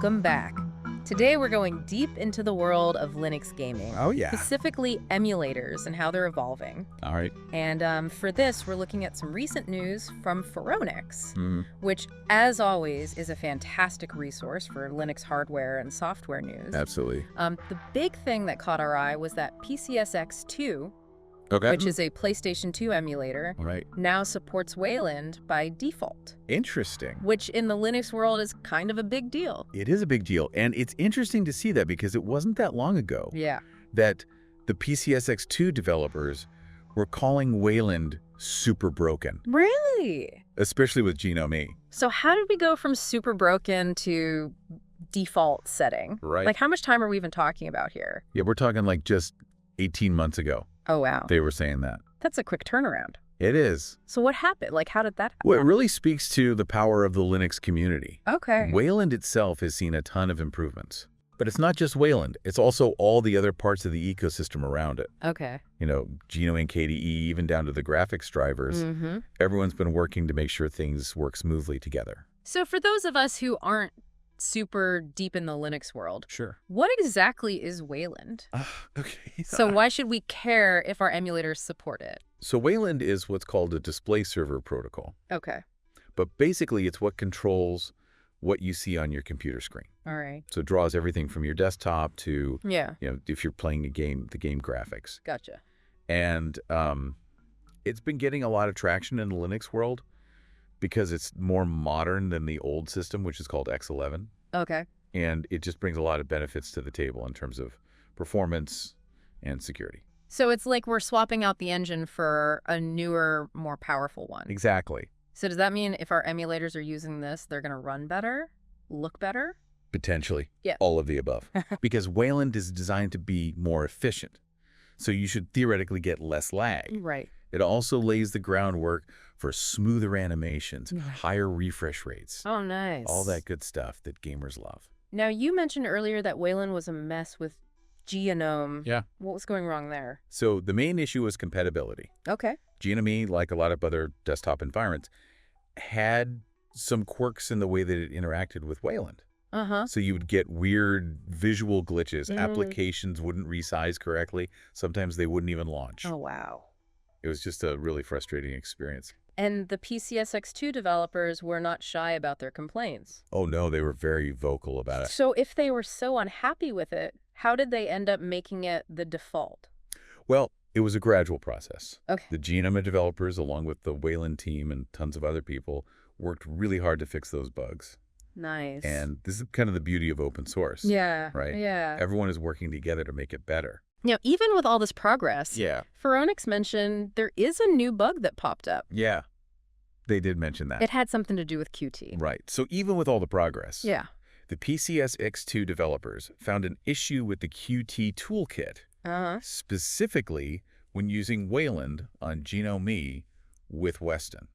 Welcome back. Today we're going deep into the world of Linux gaming. Oh, yeah. Specifically emulators and how they're evolving. All right. And for this, we're looking at some recent news from Phoronix, Mm. which, as always, is a fantastic resource for Linux hardware and software news. Absolutely. The big thing that caught our eye was that PCSX2, Okay. which is a PlayStation 2 emulator, Right. now supports Wayland by default, Interesting. which in the Linux world is kind of a big deal. It is a big deal. And it's interesting to see that because it wasn't that long ago Yeah. that the PCSX2 developers were calling Wayland super broken, Really? especially with GNOME. So how did we go from super broken to default setting? Right. Like, how much time are we even talking about here? Yeah, we're talking like just 18 months ago. Oh, wow. They were saying that. That's a quick turnaround. It is. So what happened? Like, how did that happen? Well, it really speaks to the power of the Linux community. Okay. Wayland itself has seen a ton of improvements. But it's not just Wayland. It's also all the other parts of the ecosystem around it. Okay. You know, GNOME and KDE, even down to the graphics drivers. Mm-hmm. Everyone's been working to make sure things work smoothly together. So for those of us who aren't super deep in the Linux world, Sure. what exactly is Wayland? Okay. So why should we care if our emulators support it? So Wayland is what's called a display server protocol. Okay. But basically, it's what controls what you see on your computer screen. All right. So it draws everything from your desktop to, Yeah. you know, if you're playing a game, the game graphics. Gotcha. And it's been getting a lot of traction in the Linux world because it's more modern than the old system, which is called X11. Okay. And it just brings a lot of benefits to the table in terms of performance and security. So it's like we're swapping out the engine for a newer, more powerful one. Exactly. So does that mean if our emulators are using this, they're going to run better, look better? Potentially. Yeah. All of the above. Because Wayland is designed to be more efficient. So you should theoretically get less lag. Right. It also lays the groundwork for smoother animations, Right. higher refresh rates, Oh, nice. all that good stuff that gamers love. Now, you mentioned earlier that Wayland was a mess with GNOME. Yeah. What was going wrong there? So the main issue was compatibility. Okay. GNOME, like a lot of other desktop environments, had some quirks in the way that it interacted with Wayland. Uh-huh. So you would get weird visual glitches. Mm. Applications wouldn't resize correctly. Sometimes they wouldn't even launch. Oh, wow. It was just a really frustrating experience. And the PCSX2 developers were not shy about their complaints. Oh, no, they were very vocal about it. So if they were so unhappy with it, how did they end up making it the default? Well, it was a gradual process. Okay. The GNOME developers, along with the Wayland team and tons of other people, worked really hard to fix those bugs. Nice. And this is kind of the beauty of open source. yeah. Right? Yeah. Everyone is working together to make it better. Now, even with all this progress, Yeah. Phoronix mentioned there is a new bug that popped up. Yeah. They did mention that. It had something to do with Qt. Right. So even with all the progress, Yeah. the PCSX2 developers found an issue with the Qt toolkit, Uh-huh. specifically when using Wayland on GNOME with Weston.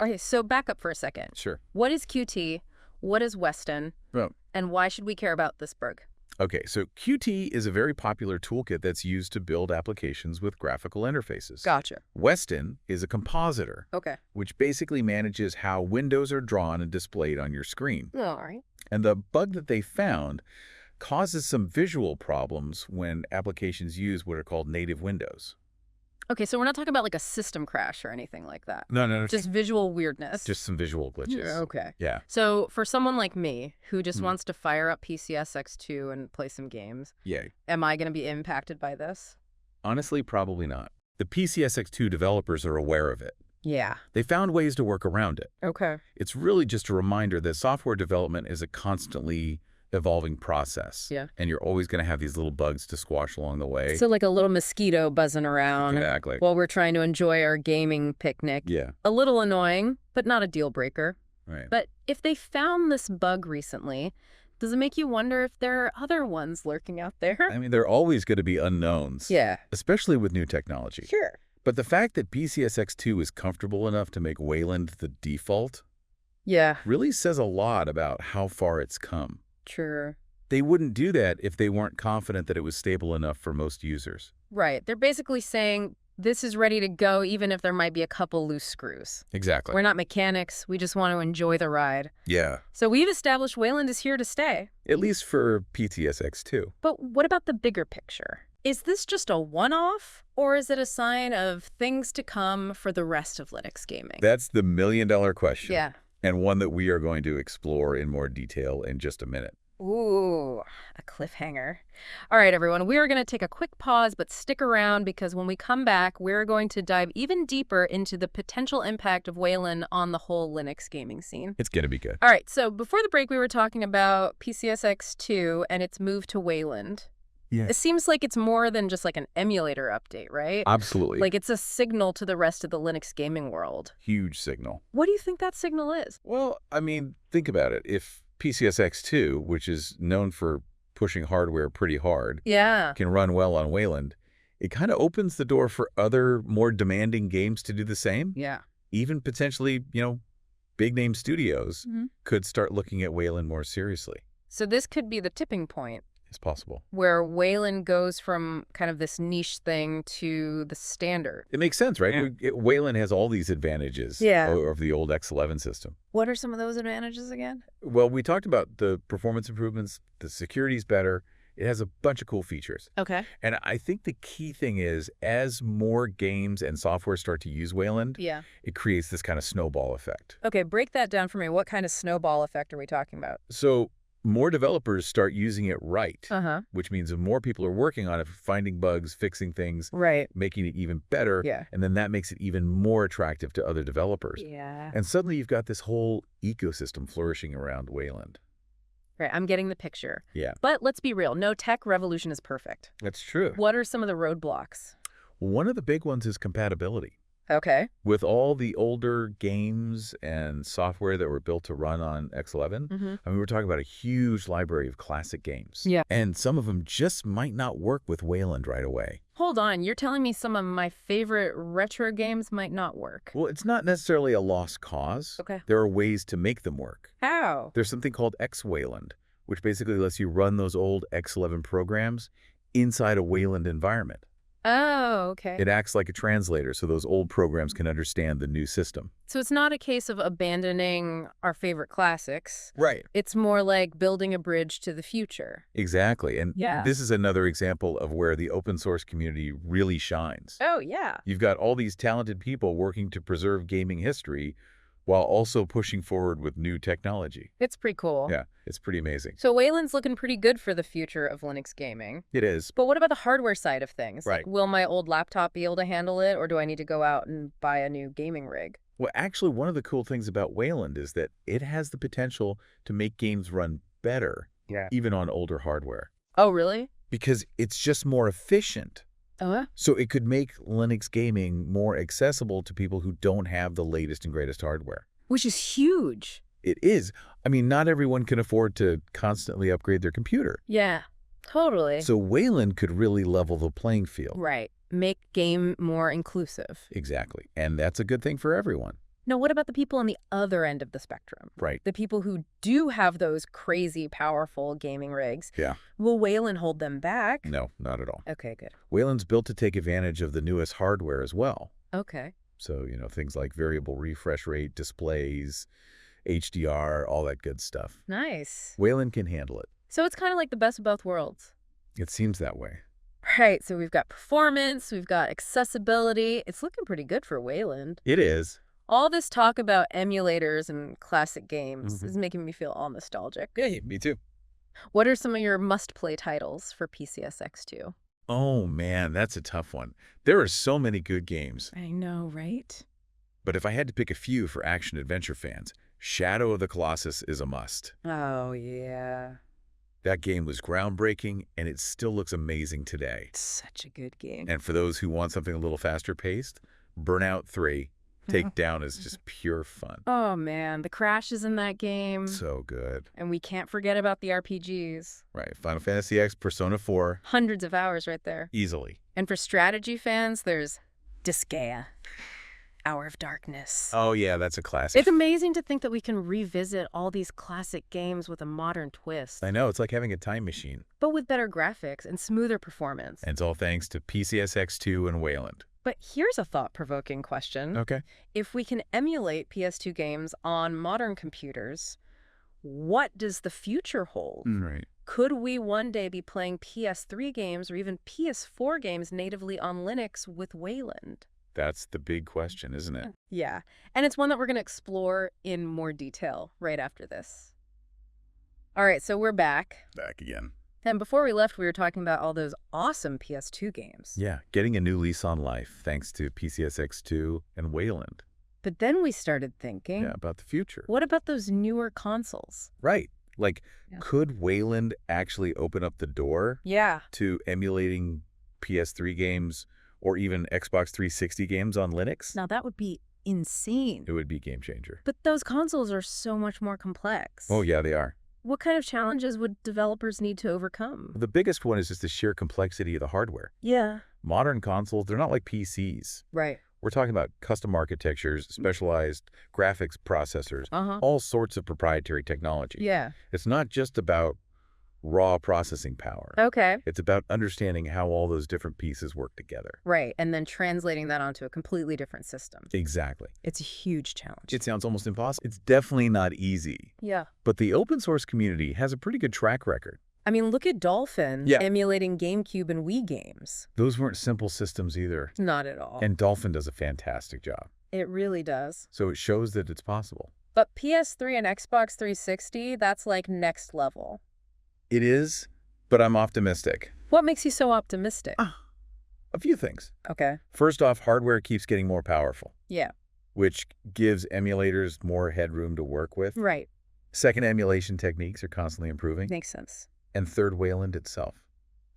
Okay, so back up for a second. Sure. What is Qt? What is Weston? Well, And why should we care about this bug? okay, so Qt is a very popular toolkit that's used to build applications with graphical interfaces. Gotcha. Weston is a compositor, Okay. which basically manages how windows are drawn and displayed on your screen. All right. And the bug that they found causes some visual problems when applications use what are called native windows. Okay, so we're not talking about like a system crash or anything like that. No. Just visual weirdness. Just some visual glitches. Yeah, okay. Yeah. So for someone like me who just Hmm. wants to fire up PCSX2 and play some games, Yeah. am I going to be impacted by this? Honestly, probably not. The PCSX2 developers are aware of it. Yeah. They found ways to work around it. Okay. It's really just a reminder that software development is a constantly evolving process. Yeah. And you're always going to have these little bugs to squash along the way. So like a little mosquito buzzing around Exactly. while we're trying to enjoy our gaming picnic. Yeah. A little annoying, but not a deal breaker. Right. But if they found this bug recently, does it make you wonder if there are other ones lurking out there? I mean, there are always going to be unknowns. Yeah. Especially with new technology. Sure. But the fact that PCSX2 is comfortable enough to make Wayland the default Yeah. really says a lot about how far it's come. Sure. They wouldn't do that if they weren't confident that it was stable enough for most users. Right. They're basically saying, This is ready to go even if there might be a couple loose screws. Exactly. We're not mechanics. We just want to enjoy the ride. Yeah. So we've established Wayland is here to stay. At least for PCSX2. But what about the bigger picture? Is this just a one-off, or is it a sign of things to come for the rest of Linux gaming? That's the million-dollar question. Yeah. And one that we are going to explore in more detail in just a minute. Ooh, a cliffhanger. All right, everyone, we are going to take a quick pause, but stick around because when we come back, we're going to dive even deeper into the potential impact of Wayland on the whole Linux gaming scene. It's going to be good. All right, so before the break, we were talking about PCSX2 and its move to Wayland. Yeah. It seems like it's more than just like an emulator update, right? Absolutely. Like it's a signal to the rest of the Linux gaming world. Huge signal. What do you think that signal is? Well, I mean, think about it. If PCSX2, which is known for pushing hardware pretty hard, Yeah. can run well on Wayland, it kind of opens the door for other more demanding games to do the same. Yeah. Even potentially, big-name studios Mhm. could start looking at Wayland more seriously. So this could be the tipping point It's possible. where Wayland goes from kind of this niche thing to the standard. It makes sense, right? Wayland has all these advantages of the old X11 system. What are some of those advantages again? Well, we talked about the performance improvements, the security's better. It has a bunch of cool features. Okay. And I think the key thing is, as more games and software start to use Wayland, Yeah. it creates this kind of snowball effect. Okay, break that down for me. What kind of snowball effect are we talking about? So more developers start using it right, Uh-huh. which means that more people are working on it, finding bugs, fixing things, Right. making it even better. Yeah. And then that makes it even more attractive to other developers. Yeah. And suddenly you've got this whole ecosystem flourishing around Wayland. Right, I'm getting the picture. Yeah. But let's be real, no tech revolution is perfect. That's true. What are some of the roadblocks? One of the big ones is compatibility. Okay. With all the older games and software that were built to run on X11, Mm-hmm. I mean, we're talking about a huge library of classic games. Yeah. And some of them just might not work with Wayland right away. Hold on, you're telling me some of my favorite retro games might not work? Well, it's not necessarily a lost cause. Okay. There are ways to make them work. How? There's something called X-Wayland, which basically lets you run those old X11 programs inside a Wayland environment. Oh, okay. It acts like a translator, so those old programs can understand the new system. So it's not a case of abandoning our favorite classics. Right. It's more like building a bridge to the future. Exactly. And Yeah. this is another example of where the open source community really shines. Oh, yeah. You've got all these talented people working to preserve gaming history while also pushing forward with new technology. It's pretty cool. Yeah, it's pretty amazing. So Wayland's looking pretty good for the future of Linux gaming. It is. But what about the hardware side of things? Right. Like, will my old laptop be able to handle it, or do I need to go out and buy a new gaming rig? Well, actually, one of the cool things about Wayland is that it has the potential to make games run better, even on older hardware, Oh, really? because it's just more efficient. Oh, So it could make Linux gaming more accessible to people who don't have the latest and greatest hardware. which is huge. It is. I mean, not everyone can afford to constantly upgrade their computer. Yeah, totally. So Wayland could really level the playing field. Right. Make game more inclusive. Exactly. And that's a good thing for everyone. Now, what about the people on the other end of the spectrum? Right. The people who do have those crazy, powerful gaming rigs. Yeah. Will Wayland hold them back? No, not at all. Okay, good. Wayland's built to take advantage of the newest hardware as well. Okay. So, things like variable refresh rate, displays, HDR, all that good stuff. Nice. Wayland can handle it. So it's kind of like the best of both worlds. It seems that way. Right, so we've got performance, we've got accessibility. It's looking pretty good for Wayland. It is. All this talk about emulators and classic games is making me feel all nostalgic. Yeah, me too. What are some of your must-play titles for PCSX2? Oh, man, that's a tough one. There are so many good games. I know, right? But if I had to pick a few for action-adventure fans, Shadow of the Colossus is a must. Oh, yeah. That game was groundbreaking, and it still looks amazing today. It's such a good game. And for those who want something a little faster paced, Burnout 3, Takedown is just pure fun. Oh, man, the crashes in that game. So good. And we can't forget about the RPGs. Right. Final Fantasy X, Persona 4. Hundreds of hours right there. Easily. And for strategy fans, there's Disgaea, Hour of Darkness. Oh, yeah, that's a classic. It's amazing to think that we can revisit all these classic games with a modern twist. I know. It's like having a time machine. But with better graphics and smoother performance. And it's all thanks to PCSX2 and Wayland. But here's a thought-provoking question. Okay. If we can emulate PS2 games on modern computers, what does the future hold? Right. Could we one day be playing PS3 games or even PS4 games natively on Linux with Wayland? That's the big question, isn't it? Yeah, and it's one that we're going to explore in more detail right after this. All right, so we're back. Back again. And before we left, we were talking about all those awesome PS2 games. Yeah, getting a new lease on life thanks to PCSX2 and Wayland. But then we started thinking, Yeah, about the future. what about those newer consoles? Right. Like, Yeah. could Wayland actually open up the door Yeah. to emulating PS3 games or even Xbox 360 games on Linux? Now that would be insane. It would be a game changer. But those consoles are so much more complex. Oh, yeah, they are. What kind of challenges would developers need to overcome? The biggest one is just the sheer complexity of the hardware. Yeah. Modern consoles, they're not like PCs. Right. We're talking about custom architectures, specialized graphics processors, Uh-huh. all sorts of proprietary technology. Yeah. It's not just about raw processing power. Okay. It's about understanding how all those different pieces work together. Right. And then translating that onto a completely different system. Exactly. It's a huge challenge. It sounds almost impossible. It's definitely not easy. Yeah. But the open source community has a pretty good track record. I mean, look at Dolphin Yeah. emulating GameCube and Wii games. Those weren't simple systems either. Not at all. And Dolphin does a fantastic job. It really does. So it shows that it's possible. But PS3 and Xbox 360, that's like next level. It is, but I'm optimistic. What makes you so optimistic? A few things. Okay. First off, hardware keeps getting more powerful, Yeah. which gives emulators more headroom to work with. Right. Second, emulation techniques are constantly improving. Makes sense. And third, Wayland itself.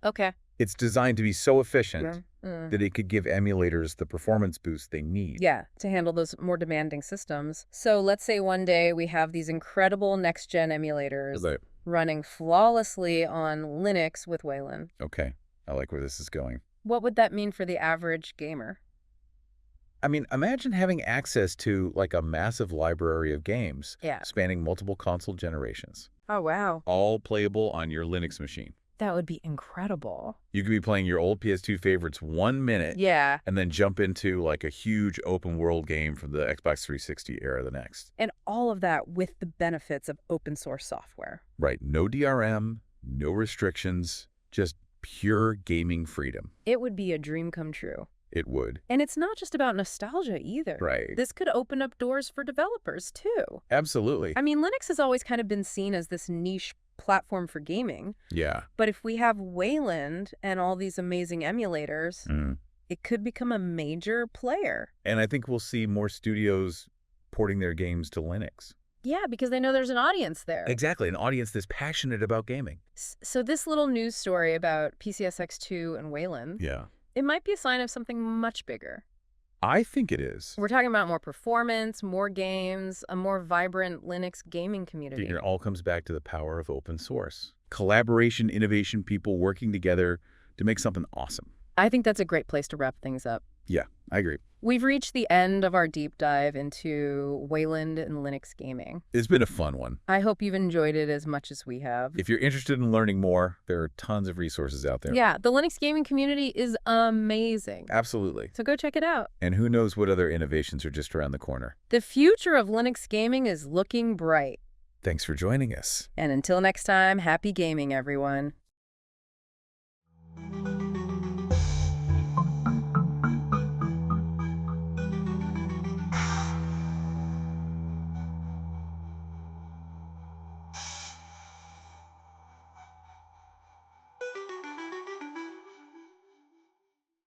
Okay. It's designed to be so efficient Mm. that it could give emulators the performance boost they need. Yeah, to handle those more demanding systems. So let's say one day we have these incredible next-gen emulators Like, running flawlessly on Linux with Wayland. okay, I like where this is going. What would that mean for the average gamer? I mean, imagine having access to like a massive library of games Yeah. spanning multiple console generations, Oh, wow. all playable on your Linux machine. That would be incredible. You could be playing your old PS2 favorites 1 minute Yeah. and then jump into like a huge open world game from the Xbox 360 era the next. And all of that with the benefits of open source software. Right. No DRM, no restrictions, just pure gaming freedom. It would be a dream come true. It would. And it's not just about nostalgia either. Right. This could open up doors for developers too. Absolutely. I mean, Linux has always kind of been seen as this niche platform for gaming. Yeah. But if we have Wayland and all these amazing emulators, it could become a major player. And I think we'll see more studios porting their games to Linux. Yeah, because they know there's an audience there. Exactly. An audience that's passionate about gaming. So this little news story about PCSX2 and Wayland, Yeah. it might be a sign of something much bigger. I think it is. We're talking about more performance, more games, a more vibrant Linux gaming community. It all comes back to the power of open source. Collaboration, innovation, people working together to make something awesome. I think that's a great place to wrap things up. Yeah, I agree. We've reached the end of our deep dive into Wayland and Linux gaming. It's been a fun one. I hope you've enjoyed it as much as we have. If you're interested in learning more, there are tons of resources out there. Yeah, the Linux gaming community is amazing. Absolutely. So go check it out. And who knows what other innovations are just around the corner. The future of Linux gaming is looking bright. Thanks for joining us. And until next time, happy gaming, everyone.